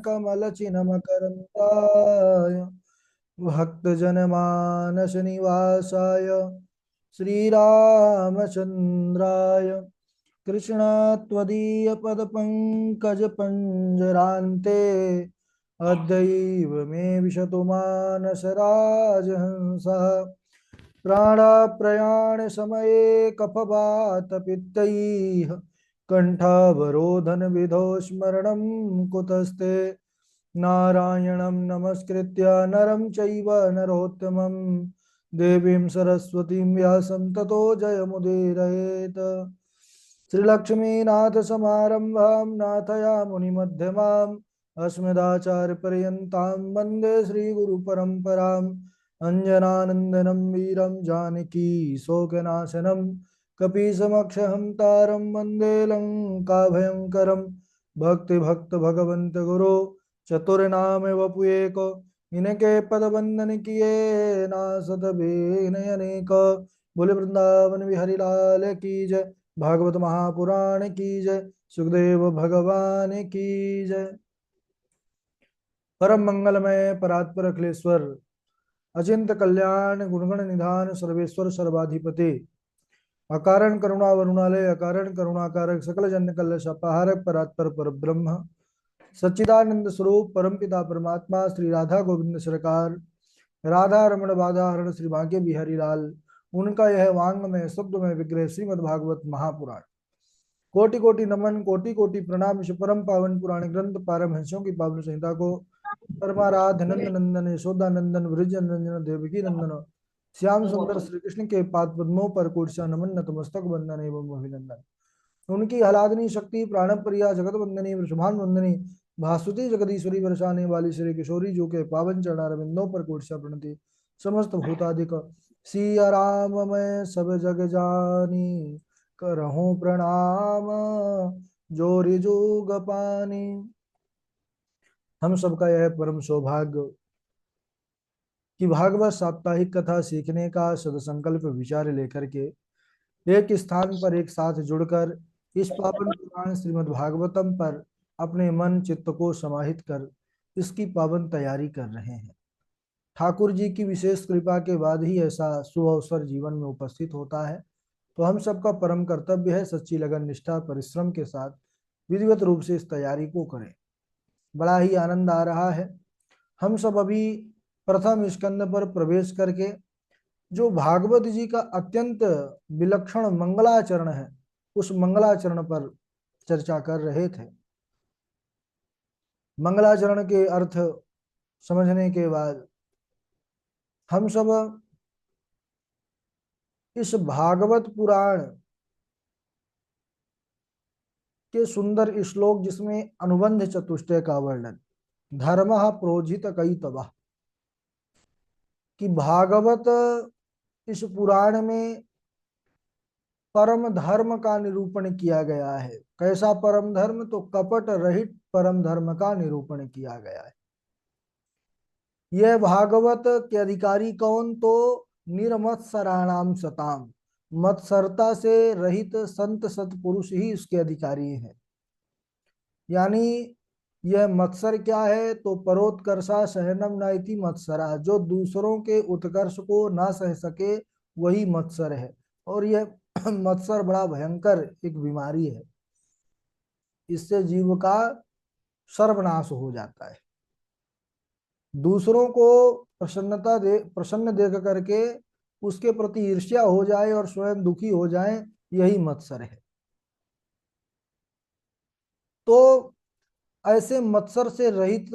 कमलचिन्मकरन्दाय भक्तजनमानसनिवासाय श्रीरामचन्द्राय कृष्ण त्वदीयपदपङ्कजपञ्जरान्ते अद्यैव मे विशतु मानसराजहंसः प्राणाप्रयाणसमये कफवातपित्तैः कण्ठावरोधनविधौ स्मरणं कुतस्ते नारायणं नमस्कृत्य नरं चैव नरोत्तमं देवीं सरस्वतीं व्यासं ततो जयमुदीरयेत् श्रीलक्ष्मीनाथसमारम्भां नाथयामुनिमध्यमाम् अस्मदाचार्यपर्यन्तां वन्दे श्रीगुरुपरम्पराम् अञ्जनानन्दनं वीरं जानकी शोकनाशनं कपीशमक्षहं वन्दे लङ्काभयङ्करं भक्तिभक्त भगवन्त गुरु चतुर्नाम वपुएक इनके पद बंदन किए ना सत बेनयनेक। बोले वृंदावन बिहारी लाल की जय, भागवत महापुराण की जय, सुखदेव भगवान की जय। परम मंगलमय परात्पर अखिलेश्वर अचिंत कल्याण गुणगण निधान सर्वेश्वर सर्वाधिपति अकारण करुणा वरुणालय अकारण करुणाकारक सकल जन कल्लश अपहारक परात्पर पर ब्रह्म सच्चिदानंद स्वरूप परमपिता परमात्मा श्री राधा गोविंद सरकार राधा रमण बाधा हरण श्री भाग्य बिहारी लाल उनका यह वांगमय शब्दमय विग्रह श्रीमद् भागवत महापुराण कोटि कोटि नमन कोटि कोटि प्रणाम। परम पावन पुराण ग्रंथ पारमहंसों की पावन संहिता को परमाराध्य नंद नंदन यशोदा नंदन वृज नंदन देवकी नंदन श्याम सुंदर श्री कृष्ण के पाद पद्मों पर कोटि नमन नतमस्तक वंदन एवं अभिनंदन। उनकी आह्लादनी शक्ति प्राण प्रिया जगत वंदनी वृषभान वंदनी भासुती जगदीश्वरी बरसाने वाली श्री किशोरी जो के पावन चरणारविंदों पर कोटि प्रणति। समस्त भूतादिक सिया राम मैं सब जग जानी करहूं प्रणाम जोरी जोग पानी। हम सबका यह परम सौभाग्य कि भागवत साप्ताहिक कथा सीखने का सदसंकल्प विचार लेकर के एक स्थान पर एक साथ जुड़कर इस पावन पुराण श्रीमद् भागवतम पर अपने मन चित्त को समाहित कर इसकी पावन तैयारी कर रहे हैं। ठाकुर जी की विशेष कृपा के बाद ही ऐसा शुभ अवसर जीवन में उपस्थित होता है, तो हम सबका परम कर्तव्य है सच्ची लगन निष्ठा परिश्रम के साथ विधिवत रूप से इस तैयारी को करें। बड़ा ही आनंद आ रहा है। हम सब अभी प्रथम स्कंद पर प्रवेश करके जो भागवत जी का अत्यंत विलक्षण मंगलाचरण है उस मंगलाचरण पर चर्चा कर रहे थे। मंगलाचरण के अर्थ समझने के बाद हम सब इस भागवत पुराण के सुंदर श्लोक जिसमें अनुबंध चतुष्टय का वर्णन धर्म प्रोजित कई तबाह कि भागवत इस पुराण में परम धर्म का निरूपण किया गया है। कैसा परम धर्म? तो कपट रहित परम धर्म का निरूपण किया गया है। यह भागवत के अधिकारी कौन? तो निर्मत्सराणाम सताम, मत्सरता से रहित संत सतपुरुष ही इसके अधिकारी हैं। यानी यह मत्सर क्या है? तो परोत्कर्षा सहनम नाइति मत्सरा, जो दूसरों के उत्कर्ष को ना सह सके वही मत्सर है। और यह मत्सर बड़ा भयंकर एक बीमारी है, इससे जीव का सर्वनाश हो जाता है। दूसरों को प्रसन्न देख करके उसके प्रति ईर्ष्या हो जाए और स्वयं दुखी हो जाए, यही मत्सर है। तो ऐसे मत्सर से रहित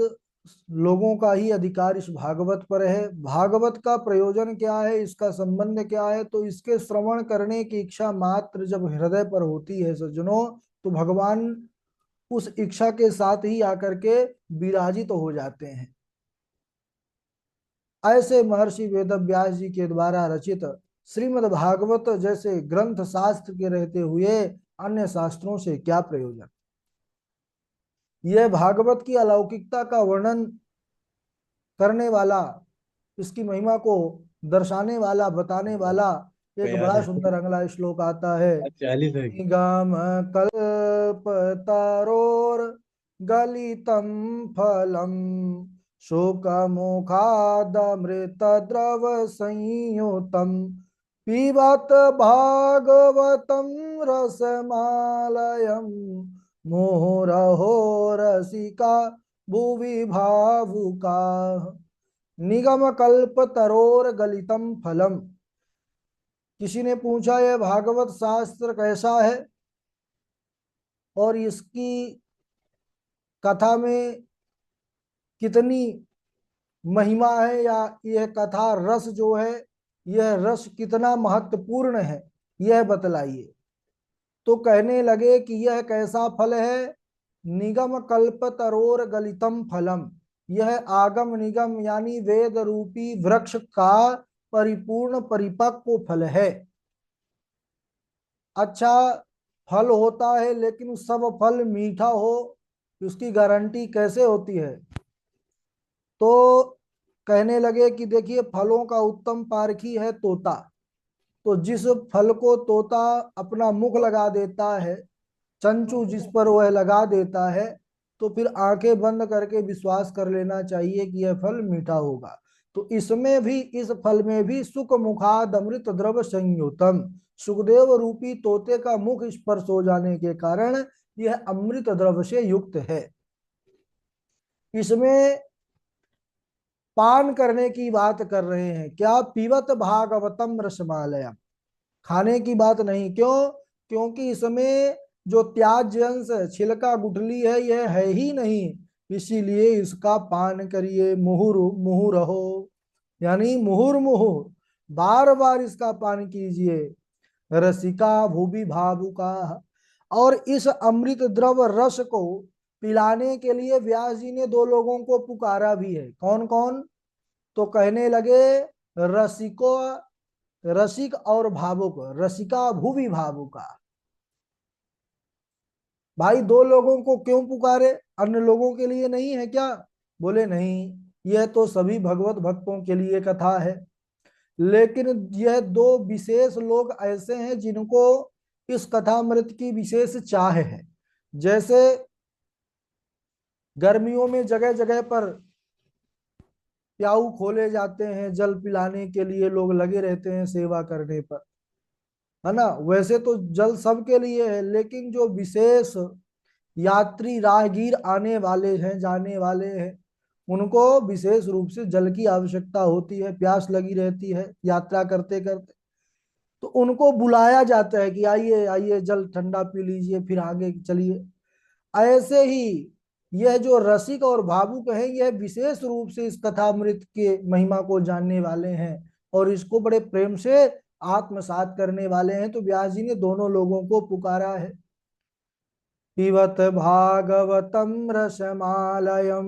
लोगों का ही अधिकार इस भागवत पर है। भागवत का प्रयोजन क्या है, इसका संबंध क्या है? तो इसके श्रवण करने की इच्छा मात्र जब हृदय पर होती है सज्जनों, तो भगवान उस इच्छा के साथ ही आकर के विराजित तो हो जाते हैं। ऐसे महर्षि वेदव्यास जी के द्वारा रचित श्रीमद् भागवत जैसे ग्रंथ शास्त्र के रहते हुए अन्य शास्त्रों से क्या प्रयोजन। यह भागवत की अलौकिकता का वर्णन करने वाला, इसकी महिमा को दर्शाने वाला, बताने वाला एक बड़ा सुंदर अगला श्लोक आता है। गाम कल्पतारोर गलितं फलम शोकमुखादमृतद्रव संयुतम पिबत भागवतं रसमालयं मुहुरहो रसिका भुवि भावुका। निगम कल्प तरोर गलितम फलम। किसी ने पूछा यह भागवत शास्त्र कैसा है और इसकी कथा में कितनी महिमा है, या यह कथा रस जो है यह रस कितना महत्वपूर्ण है, यह बतलाइए। तो कहने लगे कि यह कैसा फल है। निगम कल्प तरोर गलितम फलम। यह आगम निगम यानी वेद रूपी वृक्ष का परिपूर्ण परिपक्व फल है। अच्छा फल होता है लेकिन सब फल मीठा हो उसकी गारंटी कैसे होती है। तो कहने लगे कि देखिए फलों का उत्तम पारखी है तोता। तो जिस फल को तोता अपना मुख लगा देता है, चंचू जिस पर वह लगा देता है, तो फिर आंखें बंद करके विश्वास कर लेना चाहिए कि यह फल मीठा होगा। तो इसमें भी, इस फल में भी सुख मुखाद अमृत द्रव संयुतम, सुखदेव रूपी तोते का मुख स्पर्श हो जाने के कारण यह अमृत द्रव से युक्त है। इसमें पान करने की बात कर रहे हैं। क्या? पीवत भागवतम रसमालयम। खाने की बात नहीं। क्यों? क्योंकि इसमें जो त्याज्य अंश छिलका गुठली है यह है ही नहीं, इसीलिए इसका पान करिए। मुहुर मुहुरहो यानी मुहुर्मुहु, बार बार इसका पान कीजिए। रसिका भूवि भावुका। और इस अमृत द्रव रस को पिलाने के लिए व्यास जी ने दो लोगों को पुकारा भी है। कौन कौन? तो कहने लगे रसिको, रसिक और भावुक। रसिका भूवि भावुका। भाई दो लोगों को क्यों पुकारे? अन्य लोगों के लिए नहीं है क्या? बोले नहीं, यह तो सभी भगवत भक्तों के लिए कथा है। लेकिन यह दो विशेष लोग ऐसे हैं जिनको इस कथामृत की विशेष चाह है। जैसे गर्मियों में जगह जगह पर प्याऊ खोले जाते हैं, जल पिलाने के लिए लोग लगे रहते हैं सेवा करने पर, है ना। वैसे तो जल सबके लिए है, लेकिन जो विशेष यात्री राहगीर आने वाले हैं, जाने वाले हैं, उनको विशेष रूप से जल की आवश्यकता होती है, प्यास लगी रहती है यात्रा करते करते। तो उनको बुलाया जाता है कि आइए आइए जल ठंडा पी लीजिए फिर आगे चलिए। ऐसे ही यह जो रसिक और भावुक हैं यह विशेष रूप से इस कथामृत के महिमा को जानने वाले हैं और इसको बड़े प्रेम से आत्मसात करने वाले हैं। तो व्यास जी ने दोनों लोगों को पुकारा है। पिबत भागवतम रसमालयम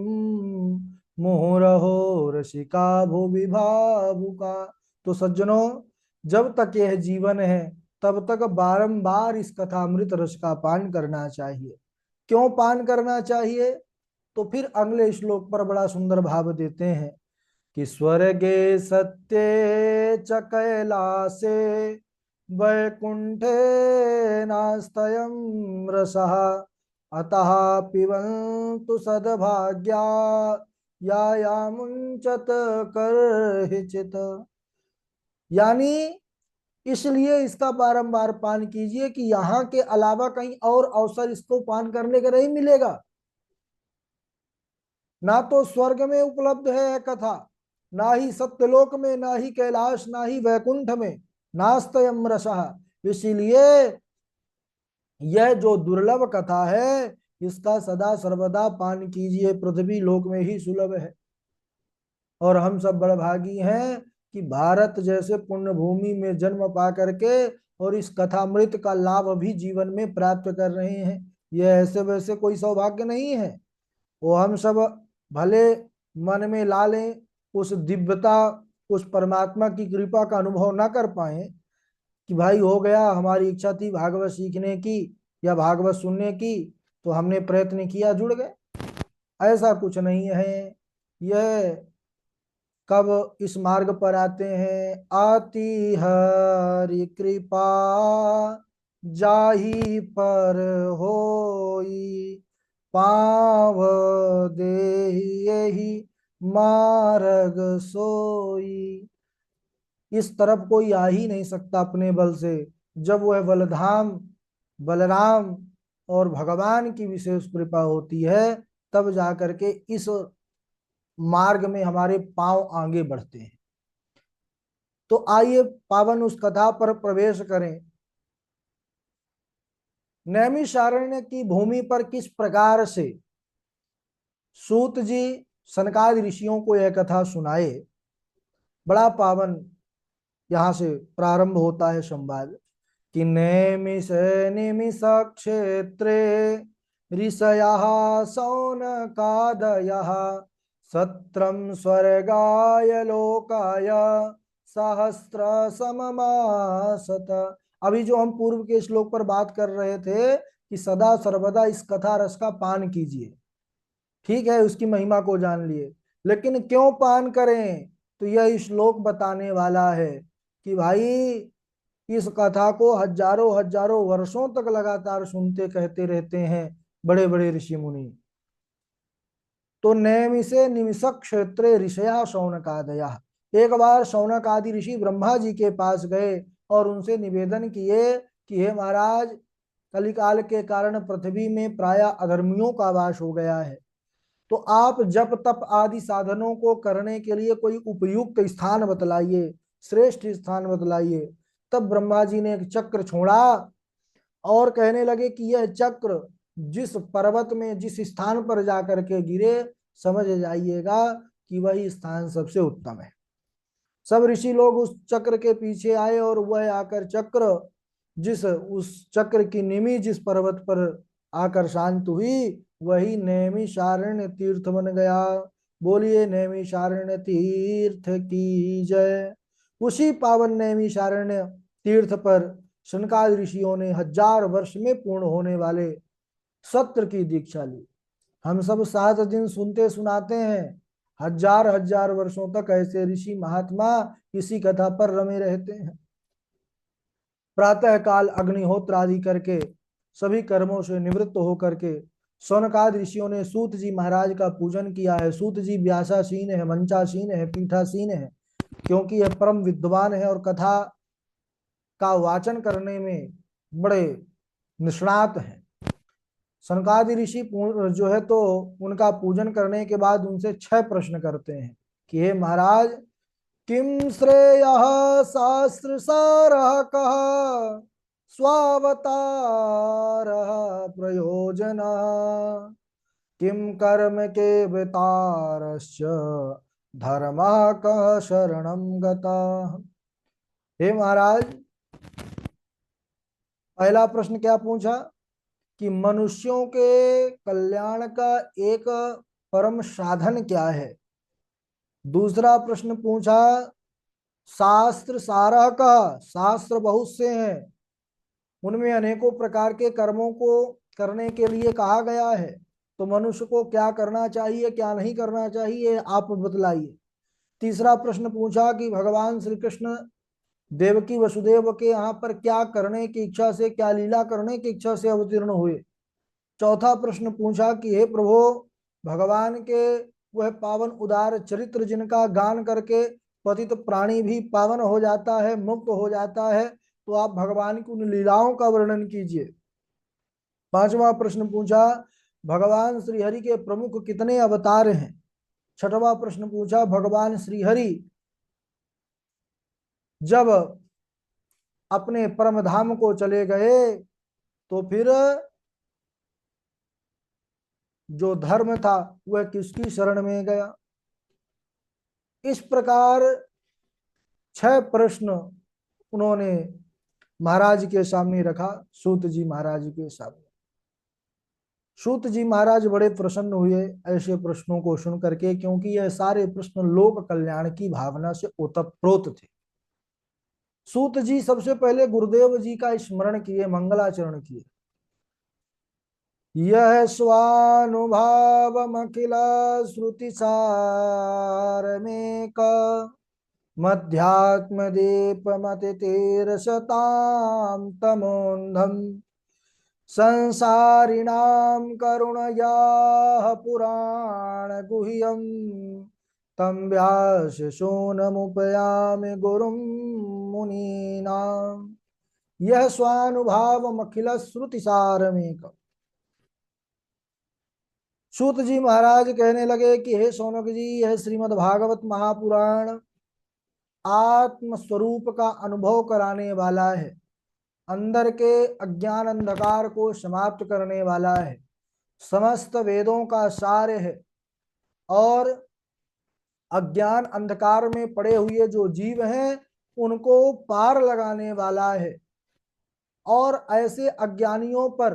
मुहुरहो रसिका भुवि भावुका। तो सज्जनों, जब तक यह जीवन है तब तक बारंबार इस कथामृत रस का पान करना चाहिए। क्यों पान करना चाहिए? तो फिर अगले श्लोक पर बड़ा सुंदर भाव देते हैं कि स्वर्गे सत्ये च कैलासे वैकुंठे नास्तयं रसः अतः पिबन्तु सद्भाग्या या मुंचत करहिचित। यानी इसलिए इसका बारंबार पान कीजिए कि यहाँ के अलावा कहीं और अवसर इसको पान करने का नहीं मिलेगा। ना तो स्वर्ग में उपलब्ध है कथा, ना ही सत्यलोक में, ना ही कैलाश, ना ही वैकुंठ में। नास्तयम रसः। इसीलिए यह जो दुर्लभ कथा है इसका सदा सर्वदा पान कीजिए, पृथ्वी लोक में ही सुलभ है। और हम सब बड़भागी हैं कि भारत जैसे पुण्य भूमि में जन्म पा करके और इस कथामृत का लाभ भी जीवन में प्राप्त कर रहे हैं। यह ऐसे वैसे कोई सौभाग्य नहीं है। वो हम सब भले मन में ला लें, उस दिव्यता, उस परमात्मा की कृपा का अनुभव ना कर पाए कि भाई हो गया, हमारी इच्छा थी भागवत सीखने की या भागवत सुनने की, तो हमने प्रयत्न किया जुड़ गए। ऐसा कुछ नहीं है। यह कब इस मार्ग पर आते हैं? आती हरि कृपा जाहि पर होई, पाव देहि मार्ग सोई। इस तरफ कोई आ ही नहीं सकता अपने बल से। जब वह बलधाम बलराम और भगवान की विशेष कृपा होती है, तब जाकर के इस मार्ग में हमारे पांव आगे बढ़ते हैं। तो आइए पावन उस कथा पर प्रवेश करें। नैमिषारण्य की भूमि पर किस प्रकार से सूत जी सनकादि ऋषियों को यह कथा सुनाए। बड़ा पावन यहाँ से प्रारंभ होता है संवाद कि नैमिष निमिष क्षेत्रे ऋषयः शौनकादयः सत्रम स्वर्गाय लोकाय सहस्र सममासत। अभी जो हम पूर्व के श्लोक पर बात कर रहे थे कि सदा सर्वदा इस कथा रस का पान कीजिए, ठीक है, उसकी महिमा को जान लिए, लेकिन क्यों पान करें, तो यह श्लोक बताने वाला है कि भाई इस कथा को हजारों हजारों वर्षों तक लगातार सुनते कहते रहते हैं बड़े बड़े ऋषि मुनि। तो नैमिषे निमिषक क्षेत्रे ऋषया शौनकादया। एक बार शौनक आदि ऋषि ब्रह्मा जी के पास गए और उनसे निवेदन किए कि हे महाराज, कलिकाल के कारण पृथ्वी में प्राय अधर्मियों का वास हो गया है, तो आप जप तप आदि साधनों को करने के लिए कोई उपयुक्त स्थान बतलाइए, श्रेष्ठ स्थान बतलाइए। तब ब्रह्मा जी ने एक चक्र छोड़ा और कहने लगे कि यह चक्र जिस पर्वत में जिस स्थान पर जाकर के गिरे, समझ जाइएगा कि वही स्थान सबसे उत्तम है। सब ऋषि लोग उस चक्र के पीछे आए और वह आकर चक्र जिस उस चक्र की निमि जिस पर्वत पर आकर शांत हुई, वही नैमिषारण्य तीर्थ बन गया। बोलिए नैमिषारण्य तीर्थ की जय। उसी पावन नैमिषारण्य तीर्थ पर सनकादि ऋषियों ने 1000 वर्ष में पूर्ण होने वाले सत्र की दीक्षा ली। हम सब 7 दिन सुनते सुनाते हैं, 1000 वर्षों तक ऐसे ऋषि महात्मा इसी कथा पर रमे रहते हैं। प्रातः काल अग्निहोत्र आदि करके सभी कर्मों से निवृत्त होकर के शौनकादि ऋषियों ने सूत जी महाराज का पूजन किया है। सूत जी व्यासासीन है, मंचासीन है, पीठासीन है, क्योंकि यह परम विद्वान है और कथा का वाचन करने में बड़े निष्णात हैं। सनकादि ऋषि जो है तो उनका पूजन करने के बाद उनसे 6 प्रश्न करते हैं कि हे महाराज, किम श्रेयः शास्त्र सारः कः स्वावतारः प्रयोजनः किम कर्म के वितारश्च धर्मः कः शरणं गतः। हे महाराज, पहला प्रश्न क्या पूछा कि मनुष्यों के कल्याण का एक परम साधन क्या है। दूसरा प्रश्न पूछा शास्त्र सारह का, शास्त्र बहुत से हैं, उनमें अनेकों प्रकार के कर्मों को करने के लिए कहा गया है, तो मनुष्य को क्या करना चाहिए क्या नहीं करना चाहिए आप बतलाइए। तीसरा प्रश्न पूछा कि भगवान श्री कृष्ण देवकी वसुदेव के यहाँ पर क्या करने की इच्छा से, क्या लीला करने की इच्छा से अवतीर्ण हुए। चौथा प्रश्न पूछा कि हे प्रभु, भगवान के वह पावन उदार चरित्र जिनका गान करके पतित प्राणी भी पावन हो जाता है, मुक्त हो जाता है, तो आप भगवान की उन लीलाओं का वर्णन कीजिए। पांचवा प्रश्न पूछा भगवान श्रीहरि के प्रमुख कितने अवतार हैं। छठवां प्रश्न पूछा भगवान श्रीहरि जब अपने परम धाम को चले गए तो फिर जो धर्म था वह किसकी शरण में गया। इस प्रकार 6 प्रश्न उन्होंने महाराज के सामने रखा, सूत जी महाराज के सामने। सूत जी महाराज बड़े प्रसन्न हुए ऐसे प्रश्नों को सुन करके, क्योंकि यह सारे प्रश्न लोक कल्याण की भावना से ओतप्रोत थे। सूत जी सबसे पहले गुरुदेव जी का स्मरण किए, मंगलाचरण किए। यह स्वानुभावमखिल श्रुति सारमेक मध्यात्म दीप मतितीरसतां तमोन्धम संसारिणां करुणयाः पुराण गुह्यं तं व्यास्य शूनमुपयामि गुरुं मुनीनाम् यह स्वानुभावमखिल श्रुतिसारमेक। सूत जी महाराज कहने लगे कि हे शौनक जी, यह श्रीमद् भागवत महापुराण आत्म स्वरूप का अनुभव कराने वाला है, अंदर के अज्ञान अंधकार को समाप्त करने वाला है, समस्त वेदों का सार है और अज्ञान अंधकार में पड़े हुए जो जीव हैं उनको पार लगाने वाला है। और ऐसे अज्ञानियों पर,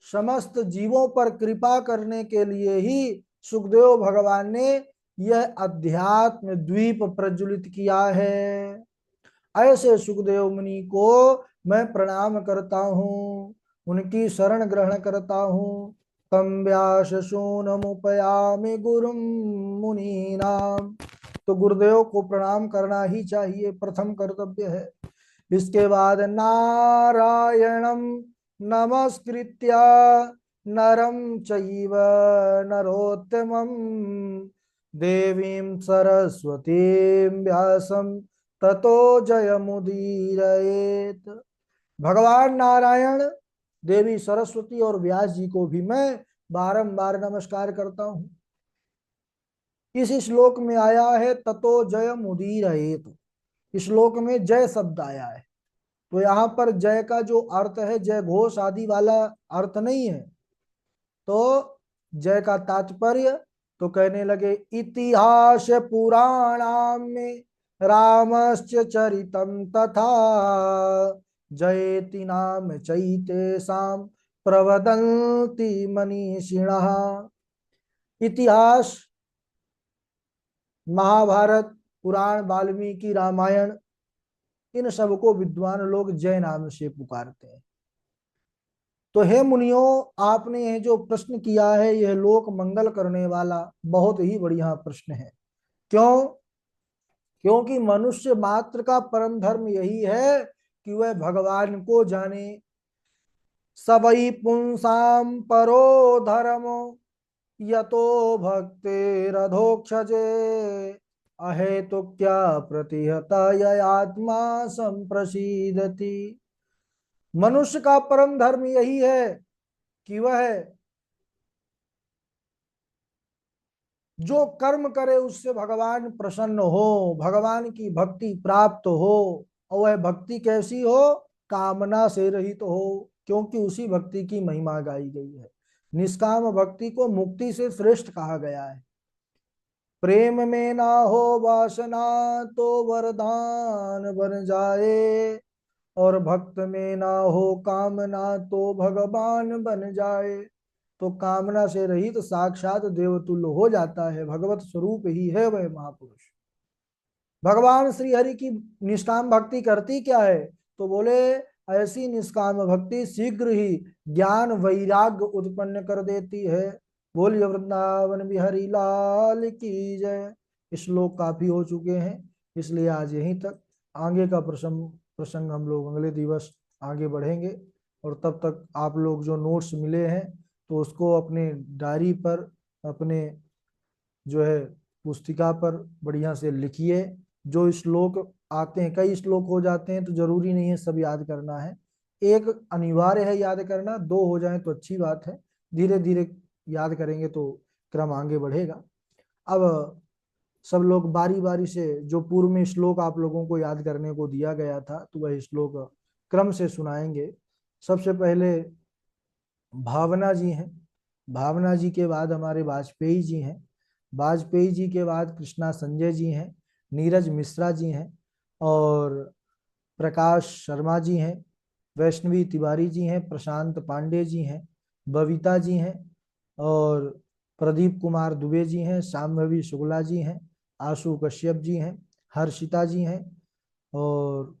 समस्त जीवों पर कृपा करने के लिए ही सुखदेव भगवान ने यह अध्यात्म द्वीप प्रज्वलित किया है। ऐसे सुखदेव मुनि को मैं प्रणाम करता हूँ, उनकी शरण ग्रहण करता हूँ। तम व्यास शूनमुपयामि गुरुम मुनीनाम। तो गुरुदेव को प्रणाम करना ही चाहिए, प्रथम कर्तव्य है। इसके बाद नारायणं नमस्कृत्य नरं चैव नरोत्तमं देवीं सरस्वतीं व्यासं ततो जयमुदीरयेत। भगवान नारायण, देवी सरस्वती और व्यास जी को भी मैं बारंबार नमस्कार करता हूँ। इस श्लोक में आया है ततो जय मुदीरयेत, श्लोक में जय शब्द आया है। तो यहाँ पर जय का जो अर्थ है जय घोष आदि वाला अर्थ नहीं है। तो जय का तात्पर्य, तो कहने लगे इतिहास पुराणाम में रामस्य चरितम तथा जयति नाम चैतेषां प्रवदन्ति मनीषिणः। इतिहास, महाभारत, पुराण, वाल्मीकि रामायण, इन सबको विद्वान लोग जय नाम से पुकारते हैं। तो हे मुनियों, आपने यह जो प्रश्न किया है यह लोक मंगल करने वाला बहुत ही बढ़िया प्रश्न है। क्यों? क्योंकि मनुष्य मात्र का परम धर्म यही है कि वह भगवान को जाने। सबई पुंसाम परो धर्म यतो भक्तिरधोक्षजे अहेतु क्या प्रतिहता आत्मा संप्रसीदति। मनुष्य का परम धर्म यही है कि वह जो कर्म करे उससे भगवान प्रसन्न हो, भगवान की भक्ति प्राप्त हो। और वह भक्ति कैसी हो? कामना से रहित तो हो, क्योंकि उसी भक्ति की महिमा गाई गई है। निष्काम भक्ति को मुक्ति से श्रेष्ठ कहा गया है। प्रेम में ना हो वासना तो वरदान बन जाए, और भक्त में ना हो कामना तो भगवान बन जाए। तो कामना से रहित तो साक्षात देवतुल्य हो जाता है, भगवत स्वरूप ही है वह महापुरुष। भगवान श्री हरि की निष्काम भक्ति करती क्या है? तो बोले ऐसी निष्काम भक्ति शीघ्र ही ज्ञान वैराग्य उत्पन्न कर देती है। बोलिए वृंदावन बिहारी लाल की जय। श्लोक काफी हो चुके हैं, इसलिए आज यहीं तक। आगे का प्रसंग हम लोग अगले दिवस आगे बढ़ेंगे। और तब तक आप लोग जो नोट्स मिले हैं तो उसको अपने डायरी पर, अपने जो है पुस्तिका पर बढ़िया से लिखिए। जो श्लोक आते हैं, कई श्लोक हो जाते हैं तो जरूरी नहीं है सब याद करना है, एक अनिवार्य है याद करना, दो हो जाए तो अच्छी बात है। धीरे धीरे याद करेंगे तो क्रम आगे बढ़ेगा। अब सब लोग बारी बारी से, जो पूर्व में श्लोक आप लोगों को याद करने को दिया गया था तो वह श्लोक क्रम से सुनाएंगे। सबसे पहले भावना जी हैं, भावना जी के बाद हमारे वाजपेयी जी हैं, वाजपेयी जी के बाद कृष्णा संजय जी हैं, नीरज मिश्रा जी हैं, और प्रकाश शर्मा जी हैं, वैष्णवी तिवारी जी हैं, प्रशांत पांडे जी हैं, बबीता जी हैं, और प्रदीप कुमार दुबे जी हैं, शाम्भवी शुक्ला जी हैं, आशु कश्यप जी हैं, हर्षिता जी हैं, और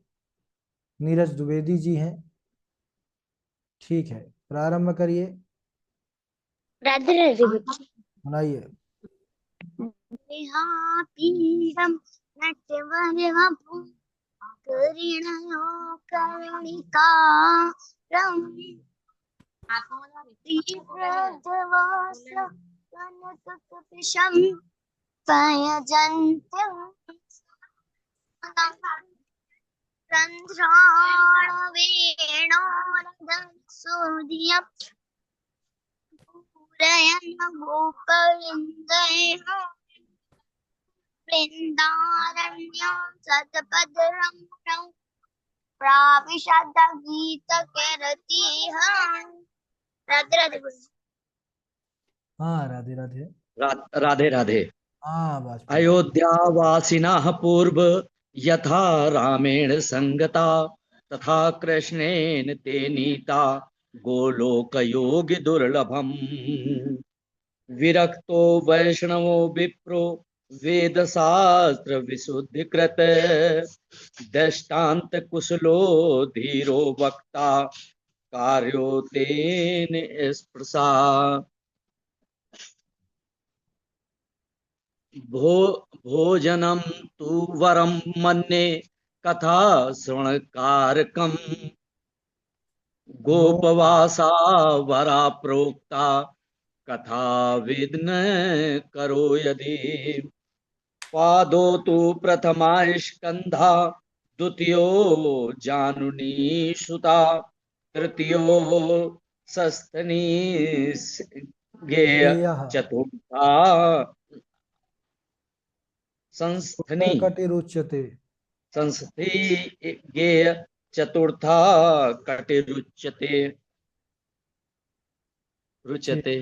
नीरज द्विवेदी जी हैं। ठीक है, प्रारंभ करिए, राधे राधे बच्चे। सुनाइए। देहातीरं नटवरवपुं करुणिकारं तीव्रजवास कनककपिशं पयजन्त्यं रन्ध्राणवेणोरदसूर्यं पूरयन् गोपविन्दैः वृन्दारण्यं सतपदरमणौ प्राविशद्गीतकीर्तिः। राधे राधे बोलिए। हाँ राधे राधे। राधे राधे। हाँ बस। अयोध्यावासिनः पूर्व यथा रामेण संगता तथा कृष्णेन ते नीता गोलोकयोगि दुर्लभम्। विरक्तो वैष्णवो विप्रो वेदशास्त्र विशुद्धिकृत दृष्टान्त कुशलो धीरो वक्ता कार्यो तेन स्पृशा। भोजनं तु वरं मन्ये कथा श्रवणकारकम् गोपवासा वरा प्रोक्ता कथा विघ्न करो यदि। पादो तु प्रथमा स्कंधा द्वितीयो जानुनी सुता तृतीयो सस्तनी गेय चतुर्था संस्थनी कटिरुच्यते संस्थि गेय चतुर्था कटिरुच्यते रुच्यते।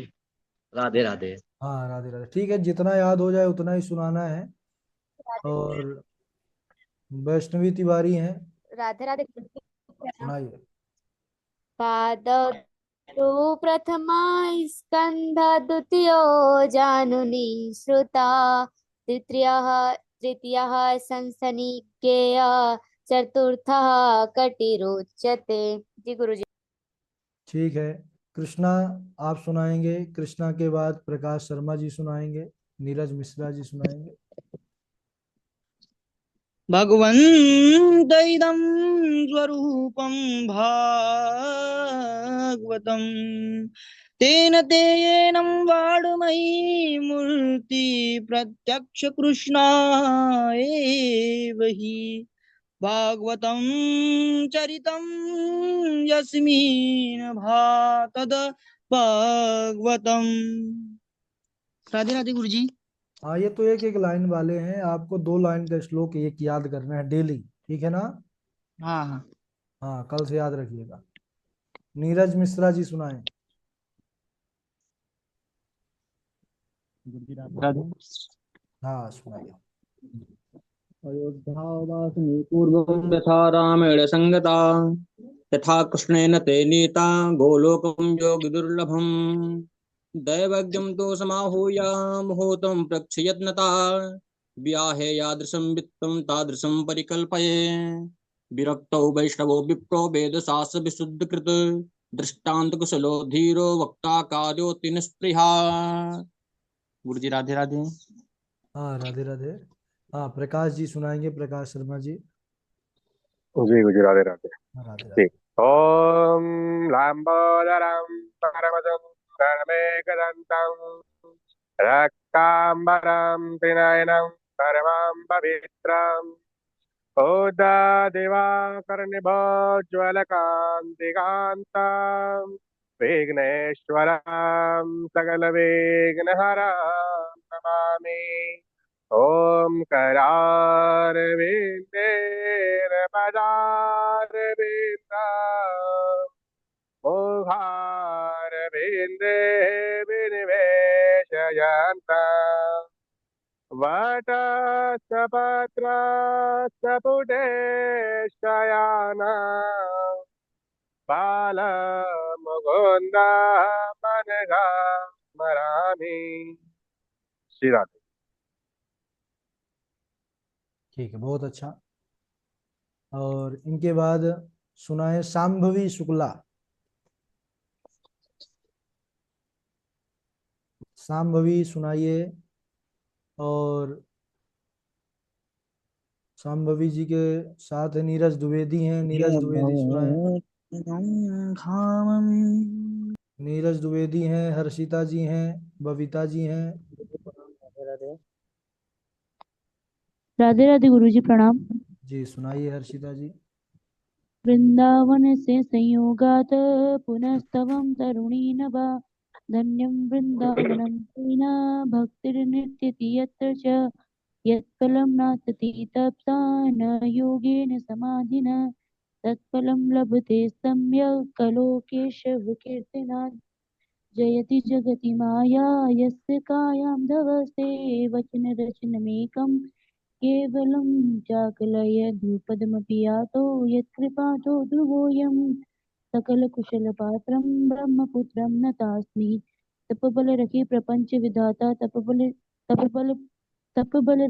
राधे राधे। हाँ राधे राधे। ठीक है, जितना याद हो जाए उतना ही सुनाना है। और वैष्णवी तिवारी हैं, राधे राधे। सुनाइए। पाद तु प्रथमा स्कंध द्वितीयो जानुनी श्रुता तृतीयः संसनिज्ञेय चतुर्थः कटिरोच्यते। जी गुरुजी। ठीक है, कृष्णा आप सुनाएंगे, कृष्णा के बाद प्रकाश शर्मा जी सुनाएंगे, नीरज मिश्रा जी सुनाएंगे। भगवन्तैदं स्वरूपं भागवतं तेन ते येनं वाङ्मयी मूर्ति प्रत्यक्ष कृष्णाय हि भागवतं चरितं यस्मिन् भातद भागवतम्। राधे राधे गुरुजी। हाँ, ये तो एक एक लाइन वाले हैं, आपको 2 लाइन का श्लोक एक याद करना है डेली, ठीक है ना? हाँ हाँ। हाँ, कल से याद रखिएगा। नीरज मिश्रा जी सुनाएं। हाँ सुनाइए। अयोध्यावासिनी पूर्वं यथा रामेण संगता तथा कृष्णेन ते नीता गोलोकं योगिदुर्लभम्। दैवज्ञं तु समाहूय मुहूर्तं प्रक्षयत्नता व्याहे यादृशं वित्तं तादृशं परिकल्पये। विरक्तौ वैष्णवो विप्रो वेदशास्त्र विशुद्धकृत दृष्टान्त कुशलो धीरो वक्ता कार्योति निःस्पृहा। गुरुजी राधे राधे। हाँ राधे राधे। हाँ प्रकाश जी सुनाएंगे, प्रकाश शर्मा जी। जी गुजराते राधे राधे। हाँ, राधे राधे। ठीक। ओम लंबोदरम परमसुंदरमेकदंतं रक्तांबरं त्रिनयनं परमं पवित्रम् उदादिवाकरनिभोज्ज्वलकान्तिकान्तं विघ्नेश्वरं सकलविघ्नहरं नमामि। ओम करारविंदेर पदारविंदं मोहारविंदे विनिवेशयन्तम् वटस्तपत्रस्तपुटेशयानम् बालमुकुन्दं मनगास्मरामि। श्री राधे। ठीक है, बहुत अच्छा। और इनके बाद सुनाए शांभवी शुक्ला। शांभवी सुनाइए। और शांभवी जी के साथ नीरज द्विवेदी हैं, नीरज द्विवेदी सुनाए। नीरज द्विवेदी हैं, हर्षिता जी हैं, बबीता जी हैं। राधे राधे गुरुजी प्रणाम। जी सुनाइए हर्षिता जी। वृंदावन से संयोगात पुनस्तवं तरुणी नभा धन्यं वृंदावनं तेन भक्तिर्नित्यति यत्र च यत्फलं नास्ति तप्ता न योगेन समाधिना तत्फलं लभते सम्यक् कलोकेशव कीर्तनात् जयति जगति माया यस्य कायां धवसे वचन रचनमेकं केवलं चाकलय ध्रुपदमपि यातो यत्कृपातो ध्रुवोऽयं सकलकुशलपात्रं ब्रह्मपुत्रं नतास्मि तपबल रखी प्रपंच विधाता तपबल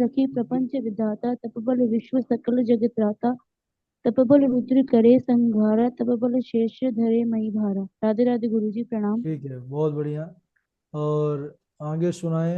रखी प्रपंच विधाता तपबल विश्व सकल जगत त्राता तपबल रुद्र करे संहारा तपबल शेष धरे मई भारा। राधे राधे गुरुजी प्रणाम। ठीक है, बहुत बढ़िया। और आगे सुनाए।